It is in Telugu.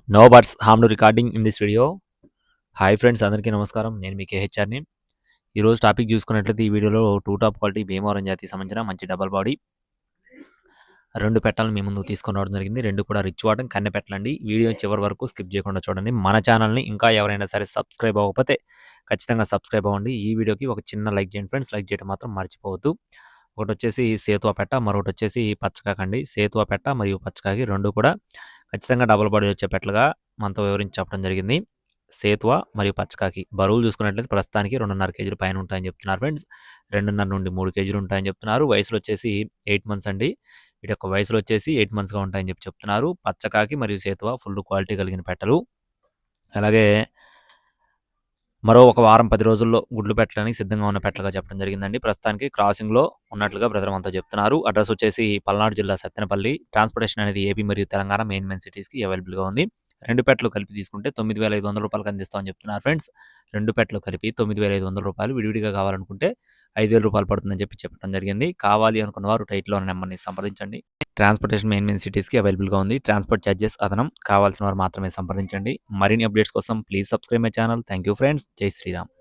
No buts harm to recording in this video. Hi friends, అందరికీ నమస్కారం. నేను మీ కేహెచ్ఆర్ని. ఈరోజు టాపిక్ చూసుకున్నట్లయితే ఈ వీడియోలో టూ టాప్ క్వాలిటీ భీమవరం జాతికి సంబంధించిన మంచి డబల్ బాడీ 2 పెట్టాలను మీ ముందుకు తీసుకొని రావడం జరిగింది. 2 కూడా రిచ్ వాటం కన్నె పెట్టలండి. వీడియో చివరి వరకు స్కిప్ చేయకుండా చూడండి. మన ఛానల్ని ఇంకా ఎవరైనా సరే సబ్స్క్రైబ్ అవ్వకపోతే ఖచ్చితంగా సబ్స్క్రైబ్ అవ్వండి. ఈ వీడియోకి ఒక చిన్న లైక్ చేయండి ఫ్రెండ్స్. లైక్ చేయడం మాత్రం మర్చిపోవద్దు. ఒకటి వచ్చేసి సేతువా పెట్ట, మరొకటి వచ్చేసి పచ్చకాకండి. సేతువా పెట్ట మరియు పచ్చకాకి 2 కూడా ఖచ్చితంగా డబల్ బాడీ వచ్చే పెట్టలుగా మనతో వివరించి చెప్పడం జరిగింది. సేతువా మరియు పచ్చకాకి బరువులు చూసుకున్నట్లయితే ప్రస్తుతానికి 2.5 కేజీల పైన ఉంటాయని చెప్తున్నారు ఫ్రెండ్స్. 2.5 నుండి 3 కేజీలు ఉంటాయని చెప్తున్నారు. వయసులో వచ్చేసి 8 మంత్స్ అండి. వీటి యొక్క వయసులో వచ్చేసి 8 మంత్స్‌గా ఉంటాయని చెప్తున్నారు. పచ్చకాకి మరియు సేతువా ఫుల్ క్వాలిటీ కలిగిన పెట్టలు. అలాగే మరో ఒక వారం 10 రోజుల్లో గుడ్లు పెట్టడానికి సిద్ధంగా ఉన్న పెట్టలుగా చెప్పడం జరిగిందండి. ప్రస్తుతానికి క్రాసింగ్‌లో ఉన్నట్లుగా బ్రదర్ మనతో చెప్తున్నారు. అడ్రస్ వచ్చేసి పల్నాడు జిల్లా సత్తెనపల్లి. ట్రాన్స్‌పోర్టేషన్ అనేది ఏపీ మరియు తెలంగాణ మెయిన్ సిటీస్‌కి అవైలబుల్‌గా ఉంది. 2 పెట్టలు కలిపి తీసుకుంటే రూ. 9,500 అందిస్తామని చెప్తున్నారు ఫ్రెండ్స్. 2 పెట్టలు కలిపి రూ. 9,500. విడివిడిగా కావాలనుకుంటే రూ. 5,000 పడుతుందని చెప్పడం జరిగింది. కావాలి అనుకున్న వారు టైటిల్‌లో ఉన్న నెంబర్‌ని సంప్రదించండి. ట్రాన్స్‌పోర్టేషన్ మెయిన్ సిటీస్‌కి అవైలబుల్‌గా ఉంది. ట్రాన్స్‌పోర్ట్ చార్జెస్ అదనం. కావాల్సిన వారు మాత్రమే సంప్రదించండి. మరిన్ని అప్డేట్స్ కోసం please subscribe my channel. Thank you friends. జై శ్రీరామ్.